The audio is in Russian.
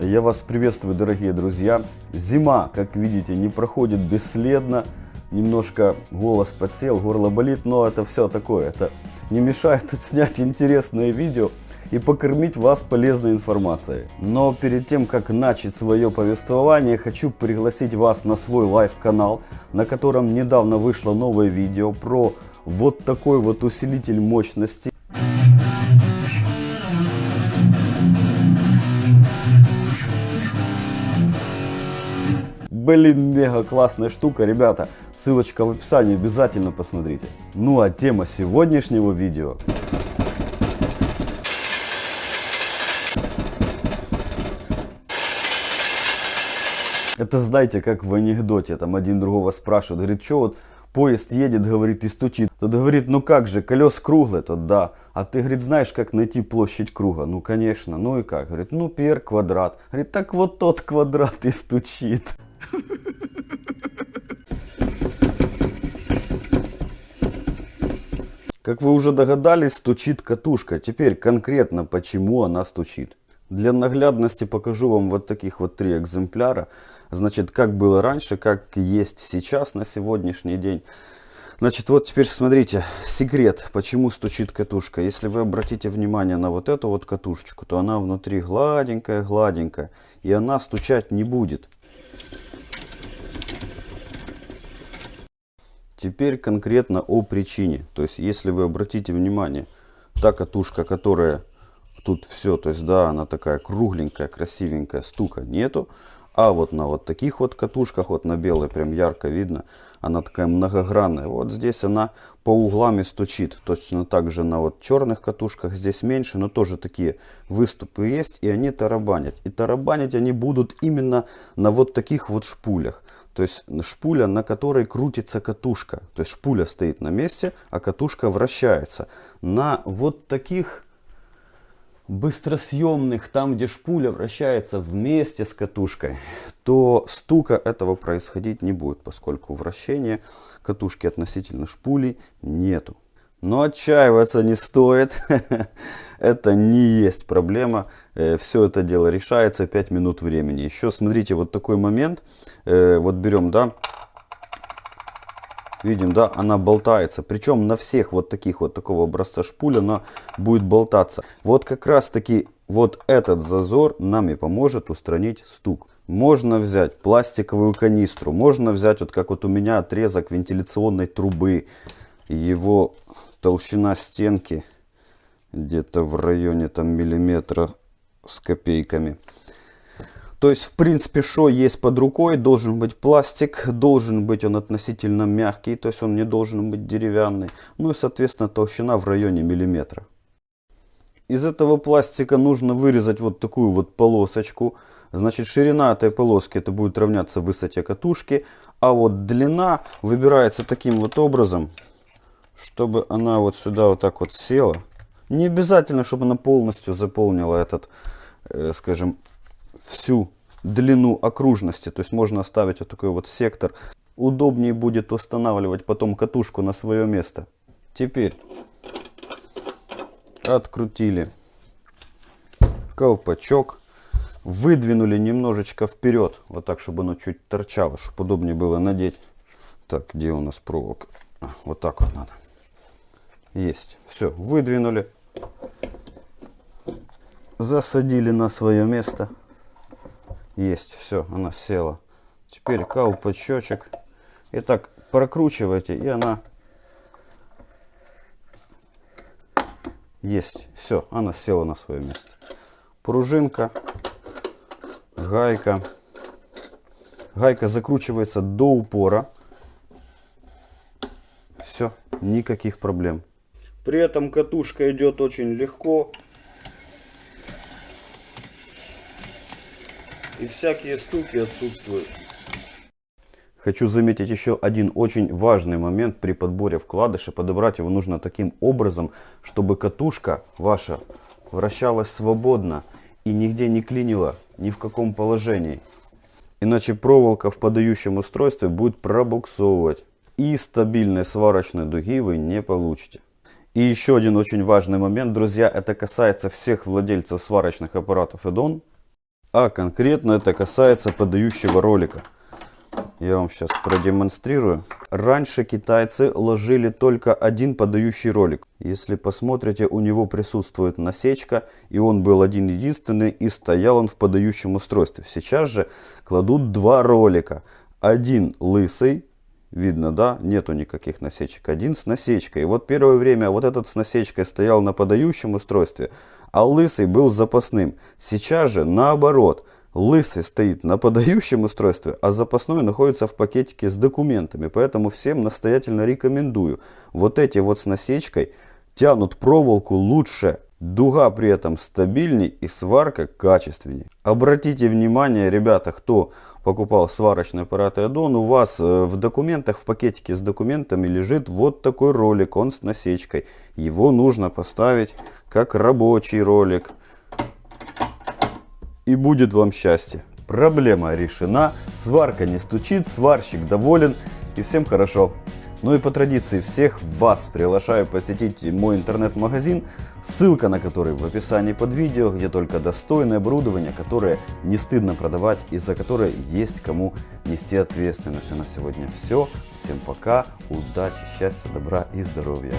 Я вас приветствую, дорогие друзья. Зима, как видите, не проходит бесследно. Немножко голос подсел, горло болит, но это все такое. Это не мешает отснять интересное видео и покормить вас полезной информацией. Но перед тем, как начать свое повествование, хочу пригласить вас на свой лайв-канал, на котором недавно вышло новое видео про вот такой вот усилитель мощности. Блин, мега классная штука, ребята. Ссылочка в описании, обязательно посмотрите. Ну а тема сегодняшнего видео. Это знаете, как в анекдоте, там один другого спрашивает, говорит, что вот поезд едет, говорит, и стучит. Тот говорит, ну как же, колес круглые, тот да. А ты, говорит, знаешь, как найти площадь круга? Ну конечно, ну и как? Говорит, ну пи(r) квадрат. Говорит, так вот тот квадрат и стучит. Как вы уже догадались, стучит катушка. Теперь конкретно почему она стучит. Для наглядности покажу вам вот таких вот 3 экземпляра. Значит, как было раньше, как есть сейчас на сегодняшний день. Значит, вот теперь смотрите, секрет, почему стучит катушка. Если вы обратите внимание на вот эту вот катушечку, то она внутри гладенькая, и она стучать не будет. Теперь конкретно о причине. То есть, если вы обратите внимание, та катушка, которая тут все, то есть, да, она такая кругленькая, красивенькая, стука нету. А вот на вот таких вот катушках, вот на белой прям ярко видно, она такая многогранная. Вот здесь она по углам и стучит. Точно так же на вот черных катушках здесь меньше, но тоже такие выступы есть, и они тарабанят. И тарабанить они будут именно на вот таких вот шпулях. То есть шпуля, на которой крутится катушка. То есть шпуля стоит на месте, а катушка вращается. На вот таких быстросъемных, там где шпуля вращается вместе с катушкой, то стука этого происходить не будет, поскольку вращения катушки относительно шпули нету. Но отчаиваться не стоит, это не есть проблема, все это дело решается, 5 минут времени. Еще смотрите, вот такой момент, вот берем, да, видим, да, она болтается. Причем на всех вот таких вот такого образца шпуль она будет болтаться. Вот как раз таки вот этот зазор нам и поможет устранить стук. Можно взять пластиковую канистру, можно взять вот как вот у меня отрезок вентиляционной трубы. Его толщина стенки где-то в районе там миллиметра с копейками. То есть, в принципе, что есть под рукой, должен быть пластик, должен быть он относительно мягкий, то есть он не должен быть деревянный. Ну и, соответственно, толщина в районе миллиметра. Из этого пластика нужно вырезать вот такую вот полосочку. Значит, ширина этой полоски это будет равняться высоте катушки, а вот длина выбирается таким вот образом, чтобы она вот сюда вот так вот села. Не обязательно, чтобы она полностью заполнила этот, скажем, всю длину окружности. То есть можно оставить вот такой вот сектор. Удобнее будет устанавливать потом катушку на свое место. Теперь открутили колпачок. Выдвинули немножечко вперед. Вот так, чтобы оно чуть торчало, чтобы удобнее было надеть. Так, где у нас проволока? Вот так вот надо. Есть. Все, выдвинули. Засадили на свое место. Есть, все, она села. Теперь колпачочек. И так прокручивайте, и она есть. Все, она села на свое место. Пружинка, гайка. Гайка закручивается до упора. Все, никаких проблем. При этом катушка идет очень легко. И всякие стуки отсутствуют. Хочу заметить еще один очень важный момент при подборе вкладыша. Подобрать его нужно таким образом, чтобы катушка ваша вращалась свободно и нигде не клинила, ни в каком положении. Иначе проволока в подающем устройстве будет пробуксовывать. И стабильной сварочной дуги вы не получите. И еще один очень важный момент, друзья, это касается всех владельцев сварочных аппаратов Edon. А конкретно это касается подающего ролика. Я вам сейчас продемонстрирую. Раньше китайцы ложили только один подающий ролик. Если посмотрите, у него присутствует насечка, и он был один-единственный, и стоял он в подающем устройстве. Сейчас же кладут два ролика. Один лысый, видно, да, нету никаких насечек. Один с насечкой. И вот первое время вот этот с насечкой стоял на подающем устройстве, а лысый был запасным. Сейчас же наоборот. Лысый стоит на подающем устройстве, а запасной находится в пакетике с документами. Поэтому всем настоятельно рекомендую. Вот эти вот с насечкой тянут проволоку лучше. Дуга при этом стабильней и сварка качественней. Обратите внимание, ребята, кто покупал сварочный аппарат Eodon, у вас в документах, в пакетике с документами лежит вот такой ролик, он с насечкой. Его нужно поставить как рабочий ролик. И будет вам счастье. Проблема решена, сварка не стучит, сварщик доволен и всем хорошо. Ну и по традиции всех вас приглашаю посетить мой интернет-магазин, ссылка на который в описании под видео, где только достойное оборудование, которое не стыдно продавать и за которое есть кому нести ответственность. А на сегодня все. Всем пока, удачи, счастья, добра и здоровья.